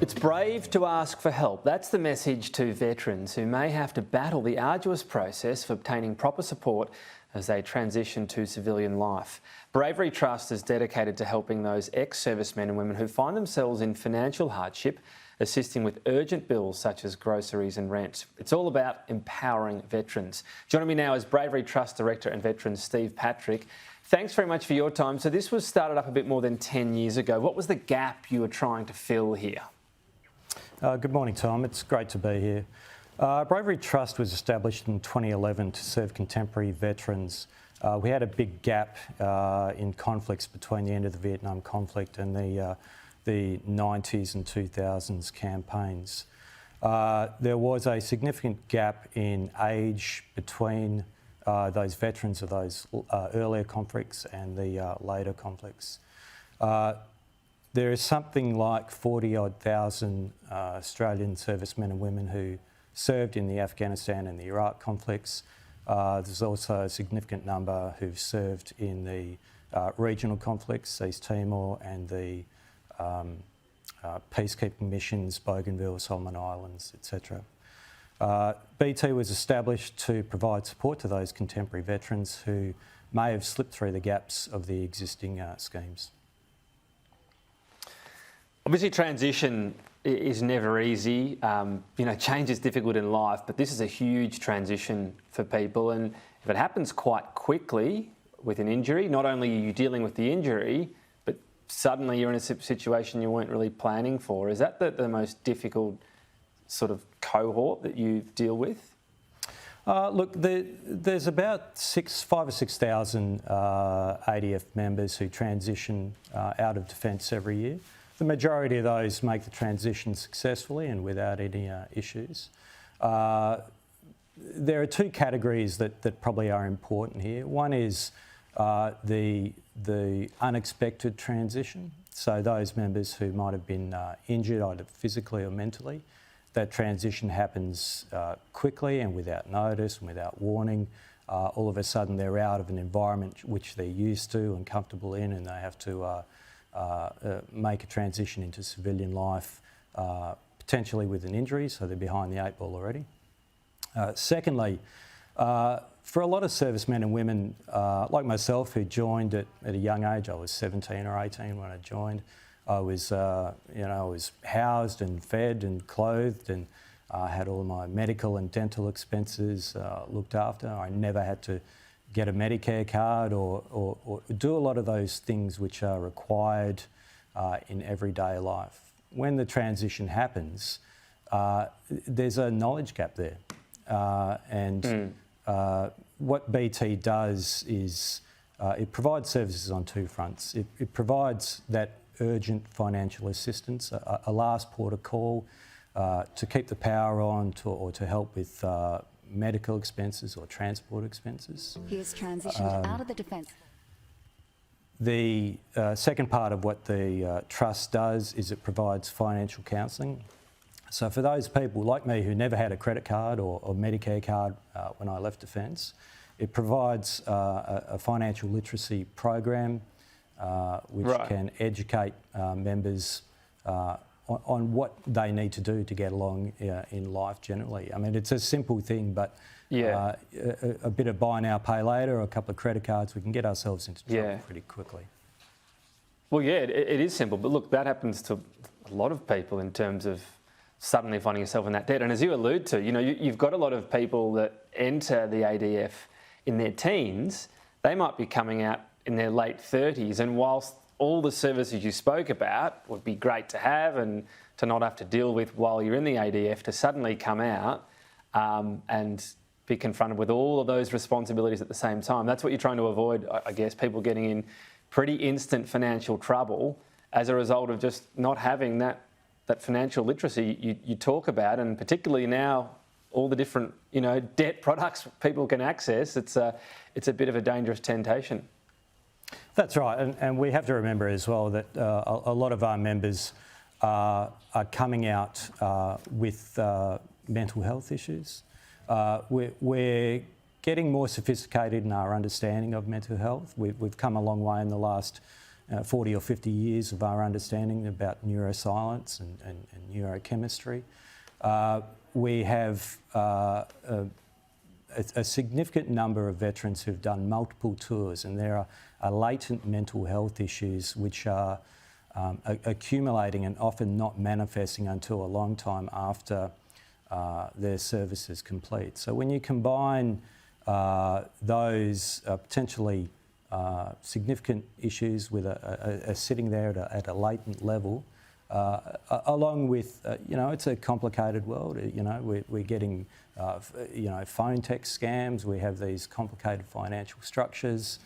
It's brave to ask for help. That's the message to veterans who may have to battle the arduous process of obtaining proper support as they transition to civilian life. Bravery Trust is dedicated to helping those ex-servicemen and women who find themselves in financial hardship, assisting with urgent bills such as groceries and rent. It's all about empowering veterans. Joining me now is Bravery Trust Director and Veteran Steve Patrick. Thanks very much for your time. So this was started up a bit more than 10 years ago. What was the gap you were trying to fill here? Good morning, Tom. It's great to be here. Bravery Trust was established in 2011 to serve contemporary veterans. We had a big gap in conflicts between the end of the Vietnam conflict and the 90s and 2000s campaigns. There was a significant gap in age between those veterans of those earlier conflicts and the later conflicts. There is something like 40-odd thousand Australian servicemen and women who served in the Afghanistan and the Iraq conflicts. There's also a significant number who've served in the regional conflicts, East Timor and the peacekeeping missions, Bougainville, Solomon Islands, etc. BT was established to provide support to those contemporary veterans who may have slipped through the gaps of the existing schemes. Obviously, transition is never easy. Change is difficult in life, but this is a huge transition for people. And if it happens quite quickly with an injury, not only are you dealing with the injury, but suddenly you're in a situation you weren't really planning for. Is that the most difficult sort of cohort that you deal with? Look, there's about 5,000 or 6,000 ADF members who transition out of defence every year. The majority of those make the transition successfully and without any issues. There are two categories that probably are important here. One is the unexpected transition. So those members who might have been injured either physically or mentally, that transition happens quickly and without notice and without warning. All of a sudden they're out of an environment which they're used to and comfortable in, and they have to make a transition into civilian life, potentially with an injury, so they're behind the 8 ball already. Secondly, for a lot of servicemen and women like myself who joined at a young age, I was 17 or 18 when I joined. I was, I was housed and fed and clothed, and had all my medical and dental expenses looked after. I never had to get a Medicare card or do a lot of those things which are required in everyday life. When the transition happens, there's a knowledge gap there. What BT does is it provides services on two fronts. It provides that urgent financial assistance, a last port of call to keep the power on or to help with medical expenses or transport expenses. He has transitioned out of the defence. The second part of what the Trust does is it provides financial counselling. So for those people like me who never had a credit card or Medicare card when I left defence, it provides a financial literacy program which can educate members on what they need to do to get along in life generally. I mean, it's a simple thing, but a bit of buy now, pay later, or a couple of credit cards, we can get ourselves into trouble pretty quickly. Well, yeah, it is simple, but look, that happens to a lot of people in terms of suddenly finding yourself in that debt. And as you allude to, you've got a lot of people that enter the ADF in their teens. They might be coming out in their late 30s, and whilst all the services you spoke about would be great to have and to not have to deal with while you're in the ADF, to suddenly come out and be confronted with all of those responsibilities at the same time. That's what you're trying to avoid, I guess, people getting in pretty instant financial trouble as a result of just not having that financial literacy you talk about, and particularly now all the different debt products people can access. It's a bit of a dangerous temptation. That's right, and we have to remember as well that a lot of our members are coming out with mental health issues. We're getting more sophisticated in our understanding of mental health. We've come a long way in the last 40 or 50 years of our understanding about neuroscience and neurochemistry. We have a significant number of veterans who've done multiple tours, and there are latent mental health issues which are accumulating and often not manifesting until a long time after their service is complete. So when you combine those potentially significant issues with a sitting there at a latent level, along with, it's a complicated world. We're getting, phone text scams. We have these complicated financial structures.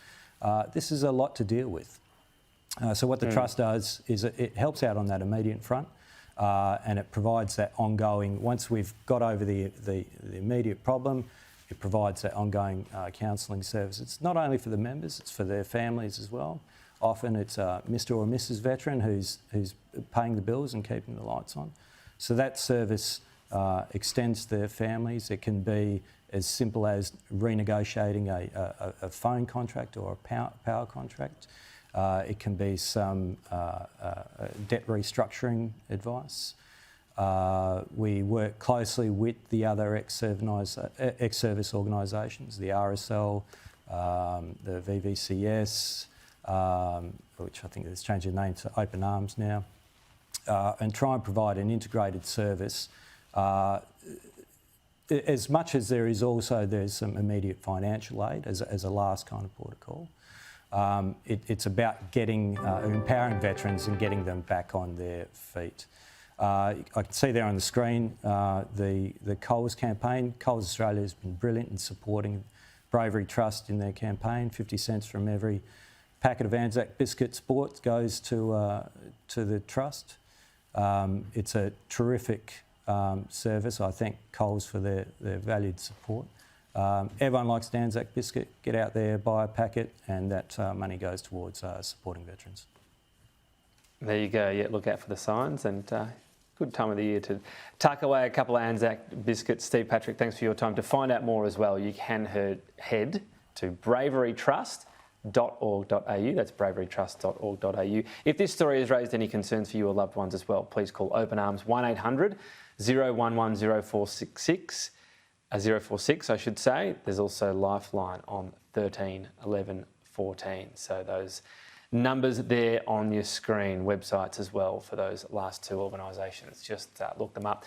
This is a lot to deal with. So what the Trust does is it helps out on that immediate front, and it provides that ongoing, once we've got over the immediate problem, it provides that ongoing counselling service. It's not only for the members, it's for their families as well. Often it's Mr or Mrs veteran who's paying the bills and keeping the lights on. So that service extends to their families. It can be as simple as renegotiating a phone contract or a power contract. It can be some debt restructuring advice. We work closely with the other ex-service organisations, the RSL, the VVCS, which I think has changed their name to Open Arms now, and try and provide an integrated service. As much as there's some immediate financial aid as a last kind of port of call. It's about empowering veterans and getting them back on their feet. I can see there on the screen the Coles campaign. Coles Australia has been brilliant in supporting Bravery Trust in their campaign. 50 cents from every packet of Anzac biscuits bought goes to the Trust. It's a terrific service. I thank Coles for their valued support. Everyone likes an Anzac biscuit. Get out there, buy a packet, and that money goes towards supporting veterans. There you go. Yeah, look out for the signs, and good time of the year to tuck away a couple of Anzac biscuits. Steve Patrick, thanks for your time. To find out more as well, you can head to braverytrust.org.au. That's braverytrust.org.au. If this story has raised any concerns for you or loved ones as well, please call Open Arms 1800 011 0466. 046, I should say. There's also Lifeline on 13 11 14. So those numbers there on your screen, websites as well for those last two organisations. Just look them up.